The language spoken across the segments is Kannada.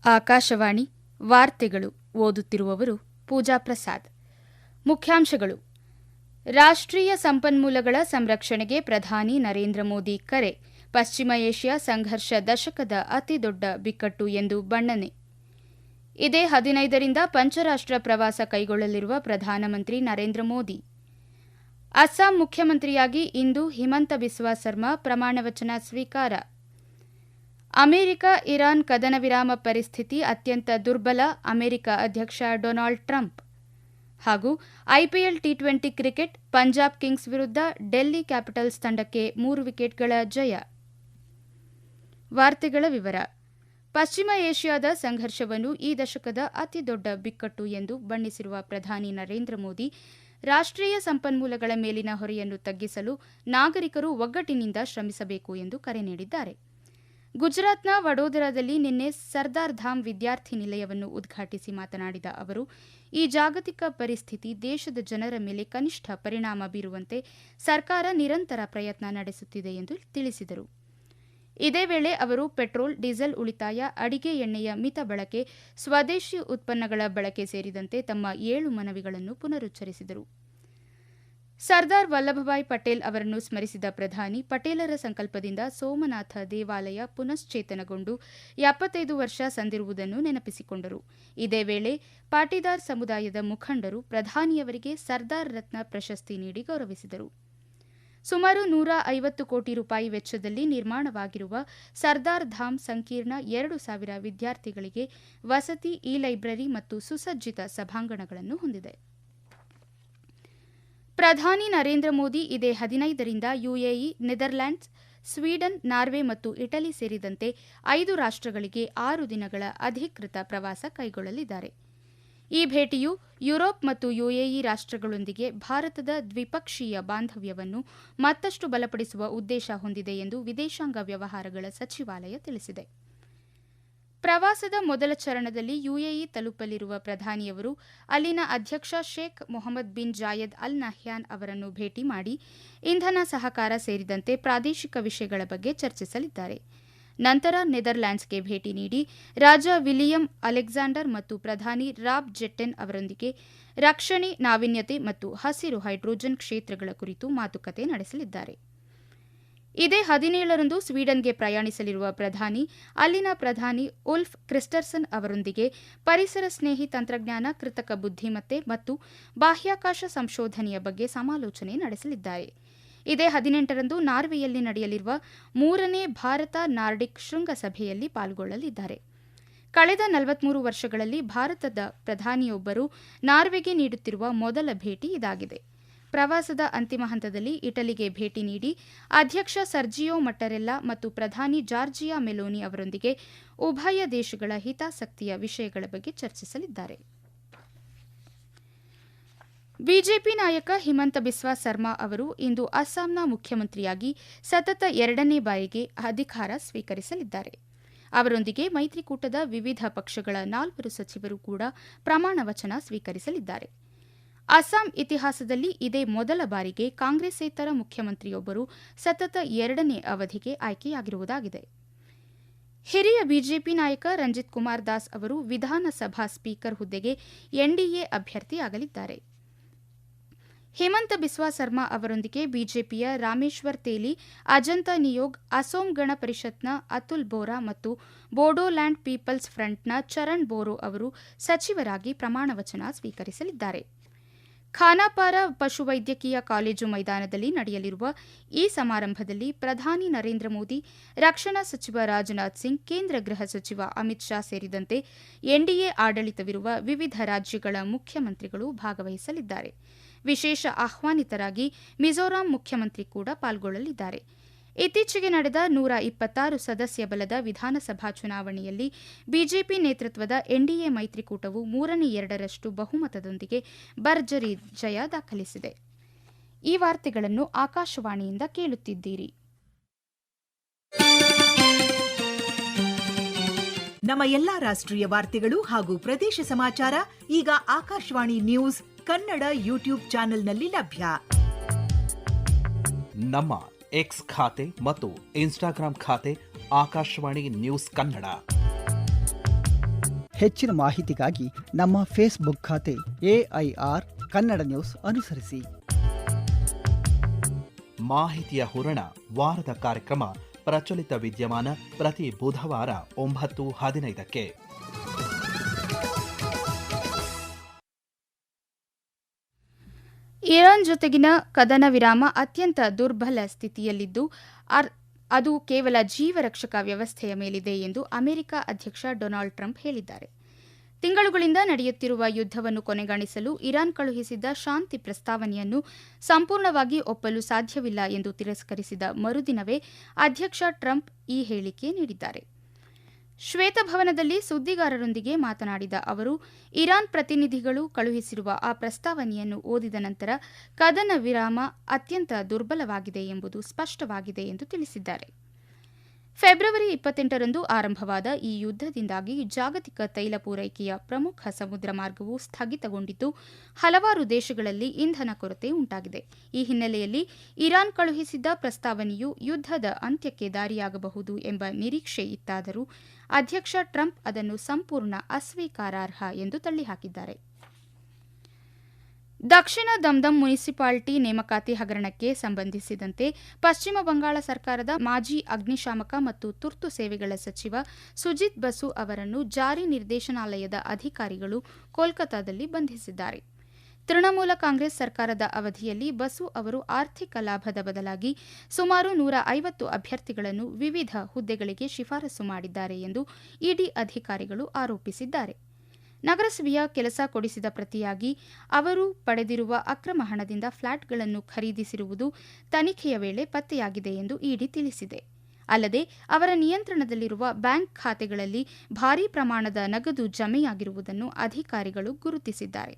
ಆಕಾಶವಾಣಿ ವಾರ್ತೆಗಳು ಓದುತ್ತಿರುವವರು ಪೂಜಾ ಪ್ರಸಾದ್. ಮುಖ್ಯಾಂಶಗಳು: ರಾಷ್ಟ್ರೀಯ ಸಂಪನ್ಮೂಲಗಳ ಸಂರಕ್ಷಣೆಗೆ ಪ್ರಧಾನಿ ನರೇಂದ್ರ ಮೋದಿ ಕರೆ. ಪಶ್ಚಿಮ ಏಷ್ಯಾ ಸಂಘರ್ಷ ದಶಕದ ಅತಿದೊಡ್ಡ ಬಿಕ್ಕಟ್ಟು ಎಂದು ಬಣ್ಣನೆ. ಇದೇ 15ರಿಂದ ಪಂಚರಾಷ್ಟ್ರ ಪ್ರವಾಸ ಕೈಗೊಳ್ಳಲಿರುವ ಪ್ರಧಾನಮಂತ್ರಿ ನರೇಂದ್ರ ಮೋದಿ. ಅಸ್ಸಾಂ ಮುಖ್ಯಮಂತ್ರಿಯಾಗಿ ಇಂದು ಹಿಮಂತ ಬಿಸ್ವಾ ಸರ್ಮಾ ಪ್ರಮಾಣವಚನ ಸ್ವೀಕಾರ. ಅಮೆರಿಕ ಇರಾನ್ ಕದನ ವಿರಾಮ ಪರಿಸ್ಥಿತಿ ಅತ್ಯಂತ ದುರ್ಬಲ, ಅಮೆರಿಕ ಅಧ್ಯಕ್ಷ ಡೊನಾಲ್ಡ್ ಟ್ರಂಪ್. ಹಾಗೂ IPL T20 cricket, Punjab Kings ವಿರುದ್ಧ ಡೆಲ್ಲಿ ಕ್ಯಾಪಿಟಲ್ಸ್ ತಂಡಕ್ಕೆ 3 ವಿಕೆಟ್ಗಳ ಜಯ. ವಾರ್ತೆಗಳ ವಿವರ. ಪಶ್ಚಿಮ ಏಷ್ಯಾದ ಸಂಘರ್ಷವನ್ನು ಈ ದಶಕದ ಅತಿದೊಡ್ಡ ಬಿಕ್ಕಟ್ಟು ಎಂದು ಬಣ್ಣಿಸಿರುವ ಪ್ರಧಾನಿ ನರೇಂದ್ರ ಮೋದಿ, ರಾಷ್ಟ್ರೀಯ ಸಂಪನ್ಮೂಲಗಳ ಮೇಲಿನ ಹೊರೆಯನ್ನು ತಗ್ಗಿಸಲು ನಾಗರಿಕರು ಒಗ್ಗಟ್ಟಿನಿಂದ ಶ್ರಮಿಸಬೇಕು ಎಂದು ಕರೆ ನೀಡಿದ್ದಾರೆ. ಗುಜರಾತ್ನ ವಡೋದರಾದಲ್ಲಿ ನಿನ್ನೆ ಸರ್ದಾರ್ ಧಾಮ್ ವಿದ್ಯಾರ್ಥಿ ನಿಲಯವನ್ನು ಉದ್ಘಾಟಿಸಿ ಮಾತನಾಡಿದ ಅವರು, ಈ ಜಾಗತಿಕ ಪರಿಸ್ಥಿತಿ ದೇಶದ ಜನರ ಮೇಲೆ ಕನಿಷ್ಠ ಪರಿಣಾಮ ಬೀರುವಂತೆ ಸರ್ಕಾರ ನಿರಂತರ ಪ್ರಯತ್ನ ನಡೆಸುತ್ತಿದೆ ಎಂದು ತಿಳಿಸಿದರು. ಇದೇ ವೇಳೆ ಅವರು ಪೆಟ್ರೋಲ್, ಡೀಸೆಲ್ ಉಳಿತಾಯ, ಅಡಿಗೆ ಎಣ್ಣೆಯ ಮಿತ ಬಳಕೆ, ಸ್ವದೇಶಿ ಉತ್ಪನ್ನಗಳ ಬಳಕೆ ಸೇರಿದಂತೆ ತಮ್ಮ 7 ಮನವಿಗಳನ್ನು ಪುನರುಚ್ಚರಿಸಿದರು. ಸರ್ದಾರ್ ವಲ್ಲಭಭಾಯ್ ಪಟೇಲ್ ಅವರನ್ನು ಸ್ಮರಿಸಿದ ಪ್ರಧಾನಿ, ಪಟೇಲರ ಸಂಕಲ್ಪದಿಂದ ಸೋಮನಾಥ ದೇವಾಲಯ ಪುನಶ್ಚೇತನಗೊಂಡು 75 ವರ್ಷ ಸಂದಿರುವುದನ್ನು ನೆನಪಿಸಿಕೊಂಡರು. ಇದೇ ವೇಳೆ ಪಾಟೀದಾರ್ ಸಮುದಾಯದ ಮುಖಂಡರು ಪ್ರಧಾನಿಯವರಿಗೆ ಸರ್ದಾರ್ ರತ್ನ ಪ್ರಶಸ್ತಿ ನೀಡಿ ಗೌರವಿಸಿದರು. ಸುಮಾರು 150 ಕೋಟಿ ರೂಪಾಯಿ ವೆಚ್ಚದಲ್ಲಿ ನಿರ್ಮಾಣವಾಗಿರುವ ಸರ್ದಾರ್ ಧಾಮ್ ಸಂಕೀರ್ಣ 2,000 ವಿದ್ಯಾರ್ಥಿಗಳಿಗೆ ವಸತಿ, ಇ-ಲೈಬ್ರರಿ ಮತ್ತು ಸುಸಜ್ಜಿತ ಸಭಾಂಗಣಗಳನ್ನು ಹೊಂದಿದೆ. ಪ್ರಧಾನಿ ನರೇಂದ್ರ ಮೋದಿ ಇದೇ 15ರಿಂದ ಯುಎಇ, ನೆದರ್ಲ್ಯಾಂಡ್ಸ್, ಸ್ವೀಡನ್, ನಾರ್ವೆ ಮತ್ತು ಇಟಲಿ ಸೇರಿದಂತೆ 5 ರಾಷ್ಟ್ರಗಳಿಗೆ 6 ದಿನಗಳ ಅಧಿಕೃತ ಪ್ರವಾಸ ಕೈಗೊಳ್ಳಲಿದ್ದಾರೆ. ಈ ಭೇಟಿಯು ಯುರೋಪ್ ಮತ್ತು ಯುಎಇ ರಾಷ್ಟ್ರಗಳೊಂದಿಗೆ ಭಾರತದ ದ್ವಿಪಕ್ಷೀಯ ಬಾಂಧವ್ಯವನ್ನು ಮತ್ತಷ್ಟು ಬಲಪಡಿಸುವ ಉದ್ದೇಶ ಹೊಂದಿದೆ ಎಂದು ವಿದೇಶಾಂಗ ವ್ಯವಹಾರಗಳ ಸಚಿವಾಲಯ ತಿಳಿಸಿದೆ. ಪ್ರವಾಸದ ಮೊದಲ ಚರಣದಲ್ಲಿ ಯುಎಇ ತಲುಪಲಿರುವ ಪ್ರಧಾನಿಯವರು ಅಲ್ಲಿನ ಅಧ್ಯಕ್ಷ Sheikh Mohammed bin Zayed Al Nahyan ಅವರನ್ನು ಭೇಟಿ ಮಾಡಿ ಇಂಧನ ಸಹಕಾರ ಸೇರಿದಂತೆ ಪ್ರಾದೇಶಿಕ ವಿಷಯಗಳ ಬಗ್ಗೆ ಚರ್ಚಿಸಲಿದ್ದಾರೆ. ನಂತರ ನೆದರ್ಲ್ಯಾಂಡ್ಸ್ಗೆ ಭೇಟಿ ನೀಡಿ ರಾಜ ವಿಲಿಯಂ ಅಲೆಕ್ಸಾಂಡರ್ ಮತ್ತು ಪ್ರಧಾನಿ ರಾಬ್ ಜೆಟ್ಟೆನ್ ಅವರೊಂದಿಗೆ ರಕ್ಷಣೆ, ನಾವೀನ್ಯತೆ ಮತ್ತು ಹಸಿರು ಹೈಡ್ರೋಜನ್ ಕ್ಷೇತ್ರಗಳ ಕುರಿತು ಮಾತುಕತೆ ನಡೆಸಲಿದ್ದಾರೆ. ಇದೇ 17ರಂದು ಸ್ವೀಡನ್ಗೆ ಪ್ರಯಾಣಿಸಲಿರುವ ಪ್ರಧಾನಿ ಅಲ್ಲಿನ ಪ್ರಧಾನಿ ಉಲ್ಫ್ ಕ್ರಿಸ್ಟರ್ಸನ್ ಅವರೊಂದಿಗೆ ಪರಿಸರ ಸ್ನೇಹಿ ತಂತ್ರಜ್ಞಾನ, ಕೃತಕ ಬುದ್ಧಿಮತ್ತೆ ಮತ್ತು ಬಾಹ್ಯಾಕಾಶ ಸಂಶೋಧನೆಯ ಬಗ್ಗೆ ಸಮಾಲೋಚನೆ ನಡೆಸಲಿದ್ದಾರೆ. ಇದೇ 18ರಂದು ನಾರ್ವೆಯಲ್ಲಿ ನಡೆಯಲಿರುವ 3ನೇ ಭಾರತ ನಾರ್ಡಿಕ್ ಶೃಂಗಸಭೆಯಲ್ಲಿ ಪಾಲ್ಗೊಳ್ಳಲಿದ್ದಾರೆ. ಕಳೆದ 43 ವರ್ಷಗಳಲ್ಲಿ ಭಾರತದ ಪ್ರಧಾನಿಯೊಬ್ಬರು ನಾರ್ವೆಗೆ ನೀಡುತ್ತಿರುವ ಮೊದಲ ಭೇಟಿ ಇದಾಗಿದೆ. ಪ್ರವಾಸದ ಅಂತಿಮ ಹಂತದಲ್ಲಿ ಇಟಲಿಗೆ ಭೇಟಿ ನೀಡಿ ಅಧ್ಯಕ್ಷ ಸರ್ಜಿಯೋ ಮಟ್ಟರೆಲ್ಲಾ ಮತ್ತು ಪ್ರಧಾನಿ ಜಾರ್ಜಿಯಾ ಮೆಲೋನಿ ಅವರೊಂದಿಗೆ ಉಭಯ ದೇಶಗಳ ಹಿತಾಸಕ್ತಿಯ ವಿಷಯಗಳ ಬಗ್ಗೆ ಚರ್ಚಿಸಲಿದ್ದಾರೆ. ಬಿಜೆಪಿ ನಾಯಕ ಹಿಮಂತ ಬಿಸ್ವಾ ಸರ್ಮಾ ಅವರು ಇಂದು ಅಸ್ಸಾಂನ ಮುಖ್ಯಮಂತ್ರಿಯಾಗಿ ಸತತ 2ನೇ ಬಾರಿಗೆ ಅಧಿಕಾರ ಸ್ವೀಕರಿಸಲಿದ್ದಾರೆ. ಅವರೊಂದಿಗೆ ಮೈತ್ರಿಕೂಟದ ವಿವಿಧ ಪಕ್ಷಗಳ 4 ಸಚಿವರು ಕೂಡ ಪ್ರಮಾಣ ವಚನ ಸ್ವೀಕರಿಸಲಿದ್ದಾರೆ. ಅಸ್ಸಾಂ ಇತಿಹಾಸದಲ್ಲಿ ಇದೇ ಮೊದಲ ಬಾರಿಗೆ ಕಾಂಗ್ರೆಸ್ಸೇತರ ಮುಖ್ಯಮಂತ್ರಿಯೊಬ್ಬರು ಸತತ 2ನೇ ಅವಧಿಗೆ ಆಯ್ಕೆಯಾಗಿರುವುದಾಗಿದೆ. ಹಿರಿಯ ಬಿಜೆಪಿ ನಾಯಕ ರಂಜಿತ್ ಕುಮಾರ್ ದಾಸ್ ಅವರು ವಿಧಾನಸಭಾ ಸ್ಪೀಕರ್ ಹುದ್ದೆಗೆ ಎನ್ಡಿಎ ಅಭ್ಯರ್ಥಿಯಾಗಲಿದ್ದಾರೆ. ಹಿಮಂತ ಬಿಸ್ವಾ ಸರ್ಮಾ ಅವರೊಂದಿಗೆ ಬಿಜೆಪಿಯ ರಾಮೇಶ್ವರ್ ತೇಲಿ, ಅಜಂತಾ ನಿಯೋಗ್, ಅಸೋಂ ಗಣ ಪರಿಷತ್ನ ಅತುಲ್ ಬೋರಾ ಮತ್ತು ಬೋಡೋಲ್ಯಾಂಡ್ ಪೀಪಲ್ಸ್ ಫ್ರಂಟ್ನ ಚರಣ್ ಬೋರೋ ಅವರು ಸಚಿವರಾಗಿ ಪ್ರಮಾಣವಚನ ಸ್ವೀಕರಿಸಲಿದ್ದಾರೆ. ಖಾನಾಪಾರ ಪಶುವೈದ್ಯಕೀಯ ಕಾಲೇಜು ಮೈದಾನದಲ್ಲಿ ನಡೆಯಲಿರುವ ಈ ಸಮಾರಂಭದಲ್ಲಿ ಪ್ರಧಾನಿ ನರೇಂದ್ರ ಮೋದಿ, ರಕ್ಷಣಾ ಸಚಿವ ರಾಜನಾಥ್ ಸಿಂಗ್, ಕೇಂದ್ರ ಗೃಹ ಸಚಿವ ಅಮಿತ್ ಶಾ ಸೇರಿದಂತೆ ಎನ್ಡಿಎ ಆಡಳಿತವಿರುವ ವಿವಿಧ ರಾಜ್ಯಗಳ ಮುಖ್ಯಮಂತ್ರಿಗಳು ಭಾಗವಹಿಸಲಿದ್ದಾರೆ. ವಿಶೇಷ ಆಹ್ವಾನಿತರಾಗಿ ಮಿಜೋರಾಂ ಮುಖ್ಯಮಂತ್ರಿ ಕೂಡ ಪಾಲ್ಗೊಳ್ಳಲಿದ್ದಾರೆ. ಇತ್ತೀಚೆಗೆ ನಡೆದ 126 ಸದಸ್ಯ ಬಲದ ವಿಧಾನಸಭಾ ಚುನಾವಣೆಯಲ್ಲಿ ಬಿಜೆಪಿ ನೇತೃತ್ವದ ಎನ್ಡಿಎ ಮೈತ್ರಿಕೂಟವು 3/2 ಬಹುಮತದೊಂದಿಗೆ ಭರ್ಜರಿ ಜಯ ದಾಖಲಿಸಿದೆ. ಈ ವಾರ್ತೆಗಳನ್ನು ಆಕಾಶವಾಣಿಯಿಂದ ಕೇಳುತ್ತಿದ್ದೀರಿ. ನಮ್ಮ ಎಲ್ಲಾ ರಾಷ್ಟ್ರೀಯ ವಾರ್ತೆಗಳು ಹಾಗೂ ಪ್ರದೇಶ ಸಮಾಚಾರ ಈಗ ಆಕಾಶವಾಣಿ ನ್ಯೂಸ್ ಕನ್ನಡ ಯೂಟ್ಯೂಬ್ ಚಾನೆಲ್ನಲ್ಲಿ ಲಭ್ಯ. ನಮ್ಮ ಎಕ್ಸ್ ಖಾತೆ ಮತ್ತು ಇನ್ಸ್ಟಾಗ್ರಾಂ ಖಾತೆ ಆಕಾಶವಾಣಿ ನ್ಯೂಸ್ ಕನ್ನಡ. ಹೆಚ್ಚಿನ ಮಾಹಿತಿಗಾಗಿ ನಮ್ಮ ಫೇಸ್ಬುಕ್ ಖಾತೆ AIR ಕನ್ನಡ ನ್ಯೂಸ್ ಅನುಸರಿಸಿ. ಮಾಹಿತಿಯ ಹೂರಣ ವಾರದ ಕಾರ್ಯಕ್ರಮ ಪ್ರಚಲಿತ ವಿದ್ಯಮಾನ ಪ್ರತಿ ಬುಧವಾರ 9:15. ಇರಾನ್ ಜೊತೆಗಿನ ಕದನ ವಿರಾಮ ಅತ್ಯಂತ ದುರ್ಬಲ ಸ್ಥಿತಿಯಲ್ಲಿದ್ದು ಅದು ಕೇವಲ ಜೀವರಕ್ಷಕ ವ್ಯವಸ್ಥೆಯ ಮೇಲಿದೆ ಎಂದು ಅಮೆರಿಕ ಅಧ್ಯಕ್ಷ ಡೊನಾಲ್ಡ್ ಟ್ರಂಪ್ ಹೇಳಿದ್ದಾರೆ. ತಿಂಗಳುಗಳಿಂದ ನಡೆಯುತ್ತಿರುವ ಯುದ್ಧವನ್ನು ಕೊನೆಗಾಣಿಸಲು ಇರಾನ್ ಕಳುಹಿಸಿದ್ದ ಶಾಂತಿ ಪ್ರಸ್ತಾವನೆಯನ್ನು ಸಂಪೂರ್ಣವಾಗಿ ಒಪ್ಪಲು ಸಾಧ್ಯವಿಲ್ಲ ಎಂದು ತಿರಸ್ಕರಿಸಿದ ಮರುದಿನವೇ ಅಧ್ಯಕ್ಷ ಟ್ರಂಪ್ ಈ ಹೇಳಿಕೆ ನೀಡಿದ್ದಾರೆ. ಶ್ವೇತಭವನದಲ್ಲಿ ಸುದ್ದಿಗಾರರೊಂದಿಗೆ ಮಾತನಾಡಿದ ಅವರು, ಇರಾನ್ ಪ್ರತಿನಿಧಿಗಳು ಕಳುಹಿಸಿರುವ ಆ ಪ್ರಸ್ತಾವನೆಯನ್ನು ಓದಿದ ನಂತರ ಕದನ ವಿರಾಮ ಅತ್ಯಂತ ದುರ್ಬಲವಾಗಿದೆ ಎಂಬುದು ಸ್ಪಷ್ಟವಾಗಿದೆ ಎಂದು ತಿಳಿಸಿದ್ದಾರೆ. ಫೆಬ್ರವರಿ 28ರಂದು ಆರಂಭವಾದ ಈ ಯುದ್ಧದಿಂದಾಗಿ ಜಾಗತಿಕ ತೈಲ ಪೂರೈಕೆಯ ಪ್ರಮುಖ ಸಮುದ್ರ ಮಾರ್ಗವು ಸ್ಥಗಿತಗೊಂಡಿದ್ದು ಹಲವಾರು ದೇಶಗಳಲ್ಲಿ ಇಂಧನ ಕೊರತೆ ಉಂಟಾಗಿದೆ. ಈ ಹಿನ್ನೆಲೆಯಲ್ಲಿ ಇರಾನ್ ಕಳುಹಿಸಿದ್ದ ಪ್ರಸ್ತಾವನೆಯು ಯುದ್ಧದ ಅಂತ್ಯಕ್ಕೆ ದಾರಿಯಾಗಬಹುದು ಎಂಬ ನಿರೀಕ್ಷೆ ಇತ್ತಾದರೂ ಅಧ್ಯಕ್ಷ ಟ್ರಂಪ್ ಅದನ್ನು ಸಂಪೂರ್ಣ ಅಸ್ವೀಕಾರಾರ್ಹ ಎಂದು ತಳ್ಳಿಹಾಕಿದ್ದಾರೆ. ದಕ್ಷಿಣ ದಮ್ದಮ್ ಮುನಿಸಿಪಾಲಿಟಿ ನೇಮಕಾತಿ ಹಗರಣಕ್ಕೆ ಸಂಬಂಧಿಸಿದಂತೆ ಪಶ್ಚಿಮ ಬಂಗಾಳ ಸರ್ಕಾರದ ಮಾಜಿ ಅಗ್ನಿಶಾಮಕ ಮತ್ತು ತುರ್ತು ಸೇವೆಗಳ ಸಚಿವ ಸುಜಿತ್ ಬಸು ಅವರನ್ನು ಜಾರಿ ನಿರ್ದೇಶನಾಲಯದ ಅಧಿಕಾರಿಗಳು ಕೋಲ್ಕತಾದಲ್ಲಿ ಬಂಧಿಸಿದ್ದಾರೆ. ತೃಣಮೂಲ ಕಾಂಗ್ರೆಸ್ ಸರ್ಕಾರದ ಅವಧಿಯಲ್ಲಿ ಬಸು ಅವರು ಆರ್ಥಿಕ ಲಾಭದ ಬದಲಾಗಿ ಸುಮಾರು 150 ಅಭ್ಯರ್ಥಿಗಳನ್ನು ವಿವಿಧ ಹುದ್ದೆಗಳಿಗೆ ಶಿಫಾರಸು ಮಾಡಿದ್ದಾರೆ ಎಂದು ಇಡಿ ಅಧಿಕಾರಿಗಳು ಆರೋಪಿಸಿದ್ದಾರೆ. ನಗರಸಭೆಯ ಕೆಲಸ ಕೊಡಿಸಿದ ಪ್ರತಿಯಾಗಿ ಅವರು ಪಡೆದಿರುವ ಅಕ್ರಮ ಹಣದಿಂದ ಫ್ಲಾಟ್ಗಳನ್ನು ಖರೀದಿಸಿರುವುದು ತನಿಖೆಯ ವೇಳೆ ಪತ್ತೆಯಾಗಿದೆ ಎಂದು ಇಡಿ ತಿಳಿಸಿದೆ. ಅಲ್ಲದೆ ಅವರ ನಿಯಂತ್ರಣದಲ್ಲಿರುವ ಬ್ಯಾಂಕ್ ಖಾತೆಗಳಲ್ಲಿ ಭಾರೀ ಪ್ರಮಾಣದ ನಗದು ಜಮೆಯಾಗಿರುವುದನ್ನು ಅಧಿಕಾರಿಗಳು ಗುರುತಿಸಿದ್ದಾರೆ.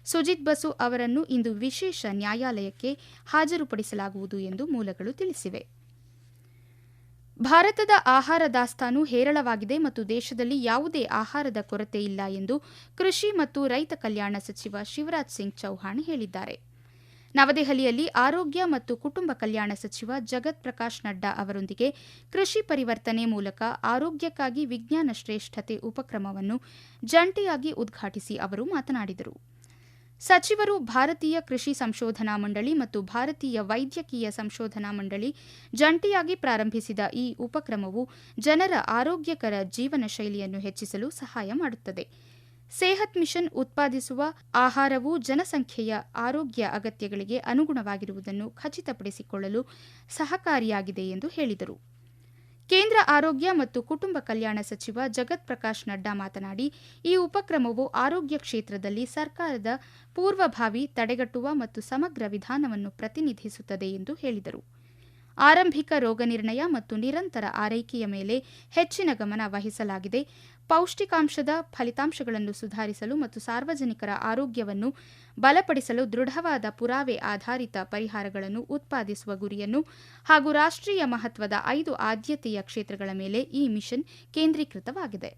ಸುಜಿತ್ ಬಸು ಅವರನ್ನು ಇಂದು ವಿಶೇಷ ನ್ಯಾಯಾಲಯಕ್ಕೆ ಹಾಜರುಪಡಿಸಲಾಗುವುದು ಎಂದು ಮೂಲಗಳು ತಿಳಿಸಿವೆ. ಭಾರತದ ಆಹಾರ ದಾಸ್ತಾನು ಹೇರಳವಾಗಿದೆ ಮತ್ತು ದೇಶದಲ್ಲಿ ಯಾವುದೇ ಆಹಾರದ ಕೊರತೆ ಇಲ್ಲ ಎಂದು ಕೃಷಿ ಮತ್ತು ರೈತ ಕಲ್ಯಾಣ ಸಚಿವ ಶಿವರಾಜ್ ಸಿಂಗ್ ಚೌಹಾಣ್ ಹೇಳಿದ್ದಾರೆ. ನವದೆಹಲಿಯಲ್ಲಿ ಆರೋಗ್ಯ ಮತ್ತು ಕುಟುಂಬ ಕಲ್ಯಾಣ ಸಚಿವ ಜಗತ್ ಪ್ರಕಾಶ್ ನಡ್ಡಾ ಅವರೊಂದಿಗೆ ಕೃಷಿ ಪರಿವರ್ತನೆ ಮೂಲಕ ಆರೋಗ್ಯಕ್ಕಾಗಿ ವಿಜ್ಞಾನ ಶ್ರೇಷ್ಠತೆ ಉಪಕ್ರಮವನ್ನು ಜಂಟಿಯಾಗಿ ಉದ್ಘಾಟಿಸಿ ಅವರು ಮಾತನಾಡಿದರು. ಸಚಿವರು ಭಾರತೀಯ ಕೃಷಿ ಸಂಶೋಧನಾ ಮಂಡಳಿ ಮತ್ತು ಭಾರತೀಯ ವೈದ್ಯಕೀಯ ಸಂಶೋಧನಾ ಮಂಡಳಿ ಜಂಟಿಯಾಗಿ ಪ್ರಾರಂಭಿಸಿದ ಈ ಉಪಕ್ರಮವು ಜನರ ಆರೋಗ್ಯಕರ ಜೀವನ ಶೈಲಿಯನ್ನು ಹೆಚ್ಚಿಸಲು ಸಹಾಯ ಮಾಡುತ್ತದೆ. ಸೇಹತ್ ಮಿಷನ್ ಉತ್ಪಾದಿಸುವ ಆಹಾರವು ಜನಸಂಖ್ಯೆಯ ಆರೋಗ್ಯ ಅಗತ್ಯಗಳಿಗೆ ಅನುಗುಣವಾಗಿರುವುದನ್ನು ಖಚಿತಪಡಿಸಿಕೊಳ್ಳಲು ಸಹಕಾರಿಯಾಗಿದೆ ಎಂದು ಹೇಳಿದರು. ಕೇಂದ್ರ ಆರೋಗ್ಯ ಮತ್ತು ಕುಟುಂಬ ಕಲ್ಯಾಣ ಸಚಿವ ಜಗತ್ ಪ್ರಕಾಶ್ ನಡ್ಡಾ ಮಾತನಾಡಿ, ಈ ಉಪಕ್ರಮವು ಆರೋಗ್ಯ ಕ್ಷೇತ್ರದಲ್ಲಿ ಸರ್ಕಾರದ ಪೂರ್ವಭಾವಿ, ತಡೆಗಟ್ಟುವ ಮತ್ತು ಸಮಗ್ರ ವಿಧಾನವನ್ನು ಪ್ರತಿನಿಧಿಸುತ್ತದೆ ಎಂದು ಹೇಳಿದರು. ಆರಂಭಿಕ ರೋಗ ನಿರ್ಣಯ ಮತ್ತು ನಿರಂತರ ಆರೈಕೆಯ ಮೇಲೆ ಹೆಚ್ಚಿನ ಗಮನ ವಹಿಸಲಾಗಿದೆ. ಪೌಷ್ಟಿಕಾಂಶದ ಫಲಿತಾಂಶಗಳನ್ನು ಸುಧಾರಿಸಲು ಮತ್ತು ಸಾರ್ವಜನಿಕರ ಆರೋಗ್ಯವನ್ನು ಬಲಪಡಿಸಲು ದೃಢವಾದ ಪುರಾವೆ ಆಧಾರಿತ ಪರಿಹಾರಗಳನ್ನು ಉತ್ಪಾದಿಸುವ ಗುರಿಯನ್ನು ಹಾಗೂ ರಾಷ್ಟ್ರೀಯ ಮಹತ್ವದ 5 ಆದ್ಯತೆಯ ಕ್ಷೇತ್ರಗಳ ಮೇಲೆ ಈ ಮಿಷನ್ ಕೇಂದ್ರೀಕೃತವಾಗಿದೆ.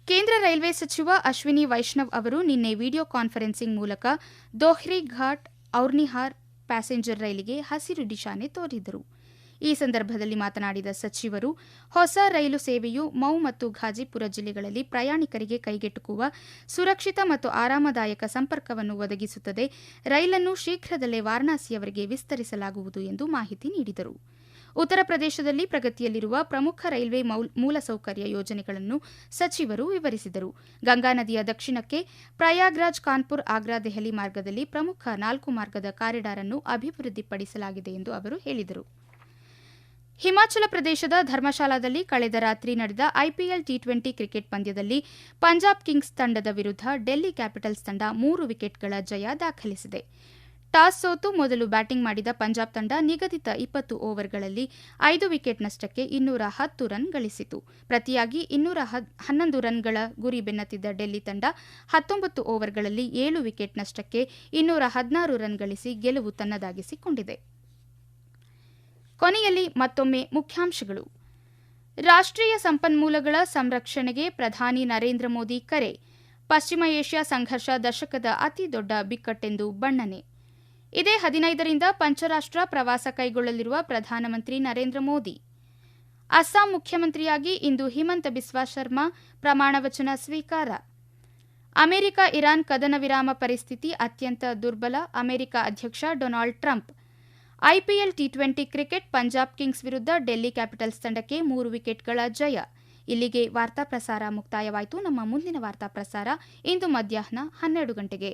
ಕೇಂದ್ರ ರೈಲ್ವೆ ಸಚಿವ ಅಶ್ವಿನಿ ವೈಷ್ಣವ್ ಅವರು ನಿನ್ನೆ ವಿಡಿಯೋ ಕಾನ್ಫರೆನ್ಸಿಂಗ್ ಮೂಲಕ ದೋಹ್ರಿ ಘಾಟ್ ಔರ್ನಿಹಾರ್ ಪ್ಯಾಸೆಂಜರ್ ರೈಲಿಗೆ ಹಸಿರು ನಿಶಾನೆ ತೋರಿದರು. ಈ ಸಂದರ್ಭದಲ್ಲಿ ಮಾತನಾಡಿದ ಸಚಿವರು, ಹೊಸ ರೈಲು ಸೇವೆಯು ಮೌ ಮತ್ತು ಘಾಜಿಪುರ ಜಿಲ್ಲೆಗಳಲ್ಲಿ ಪ್ರಯಾಣಿಕರಿಗೆ ಕೈಗೆಟುಕುವ ಸುರಕ್ಷಿತ ಮತ್ತು ಆರಾಮದಾಯಕ ಸಂಪರ್ಕವನ್ನು ಒದಗಿಸುತ್ತದೆ. ರೈಲನ್ನು ಶೀಘ್ರದಲ್ಲೇ ವಾರಣಾಸಿಯವರೆಗೆ ವಿಸ್ತರಿಸಲಾಗುವುದು ಎಂದು ಮಾಹಿತಿ ನೀಡಿದರು. ಉತ್ತರ ಪ್ರದೇಶದಲ್ಲಿ ಪ್ರಗತಿಯಲ್ಲಿರುವ ಪ್ರಮುಖ ರೈಲ್ವೆ ಮೂಲಸೌಕರ್ಯ ಯೋಜನೆಗಳನ್ನು ಸಚಿವರು ವಿವರಿಸಿದರು. ಗಂಗಾ ನದಿಯ ದಕ್ಷಿಣಕ್ಕೆ ಪ್ರಯಾಗ್ರಾಜ್ ಕಾನ್ಪುರ್ ಆಗ್ರಾ ದೆಹಲಿ ಮಾರ್ಗದಲ್ಲಿ ಪ್ರಮುಖ 4 ಮಾರ್ಗದ ಕಾರಿಡಾರ್ ಅನ್ನು ಅಭಿವೃದ್ಧಿಪಡಿಸಲಾಗಿದೆ ಎಂದು ಅವರು ಹೇಳಿದರು. ಹಿಮಾಚಲ ಪ್ರದೇಶದ ಧರ್ಮಶಾಲಾದಲ್ಲಿ ಕಳೆದ ರಾತ್ರಿ ನಡೆದ ಐಪಿಎಲ್ ಟಿ20 ಕ್ರಿಕೆಟ್ ಪಂದ್ಯದಲ್ಲಿ ಪಂಜಾಬ್ ಕಿಂಗ್ಸ್ ತಂಡದ ವಿರುದ್ಧ ಡೆಲ್ಲಿ ಕ್ಯಾಪಿಟಲ್ಸ್ ತಂಡ 3 ವಿಕೆಟ್ಗಳ ಜಯ ದಾಖಲಿಸಿದೆ. ಟಾಸ್ ಸೋತು ಮೊದಲು ಬ್ಯಾಟಿಂಗ್ ಮಾಡಿದ ಪಂಜಾಬ್ ತಂಡ ನಿಗದಿತ 20 ಓವರ್ಗಳಲ್ಲಿ 5 ವಿಕೆಟ್ ನಷ್ಟಕ್ಕೆ 210 ರನ್ ಗಳಿಸಿತು. ಪ್ರತಿಯಾಗಿ 211 ರನ್ಗಳ ಗುರಿ ಬೆನ್ನತ್ತಿದ್ದ ಡೆಲ್ಲಿ ತಂಡ 19 ಓವರ್ಗಳಲ್ಲಿ 7 ವಿಕೆಟ್ ನಷ್ಟಕ್ಕೆ 216 ರನ್ ಗಳಿಸಿ ಗೆಲುವು ತನ್ನದಾಗಿಸಿಕೊಂಡಿದೆ. ಕೊನೆಯಲ್ಲಿ ಮತ್ತೊಮ್ಮೆ ಮುಖ್ಯಾಂಶಗಳು. ರಾಷ್ಟ್ರೀಯ ಸಂಪನ್ಮೂಲಗಳ ಸಂರಕ್ಷಣೆಗೆ ಪ್ರಧಾನಿ ನರೇಂದ್ರ ಮೋದಿ ಕರೆ. ಪಶ್ಚಿಮ ಏಷ್ಯಾ ಸಂಘರ್ಷ ದಶಕದ ಅತಿ ದೊಡ್ಡ ಬಿಕ್ಕಟ್ಟೆಂದು ಬಣ್ಣನೆ. ಇದೇ 15ರಿಂದ ಪಂಚರಾಷ್ಟ್ರ ಪ್ರವಾಸ ಕೈಗೊಳ್ಳಲಿರುವ ಪ್ರಧಾನಮಂತ್ರಿ ನರೇಂದ್ರ ಮೋದಿ. ಅಸ್ಸಾಂ ಮುಖ್ಯಮಂತ್ರಿಯಾಗಿ ಇಂದು ಹಿಮಂತ ಬಿಸ್ವಾ ಶರ್ಮಾ ಪ್ರಮಾಣವಚನ ಸ್ವೀಕಾರ. ಅಮೆರಿಕ ಇರಾನ್ ಕದನ ವಿರಾಮ ಪರಿಸ್ಥಿತಿ ಅತ್ಯಂತ ದುರ್ಬಲ, ಅಮೆರಿಕ ಅಧ್ಯಕ್ಷ Donald Trump. IPL T20 cricket Punjab Kings ವಿರುದ್ಧ ಡೆಲ್ಲಿ ಕ್ಯಾಪಿಟಲ್ಸ್ ತಂಡಕ್ಕೆ 3 ವಿಕೆಟ್ಗಳ ಜಯ. ಇಲ್ಲಿಗೆ ವಾರ್ತಾ ಪ್ರಸಾರ ಮುಕ್ತಾಯವಾಯಿತು. ನಮ್ಮ ಮುಂದಿನ ವಾರ್ತಾ ಪ್ರಸಾರ ಇಂದು ಮಧ್ಯಾಹ್ನ 12 ಗಂಟೆಗೆ.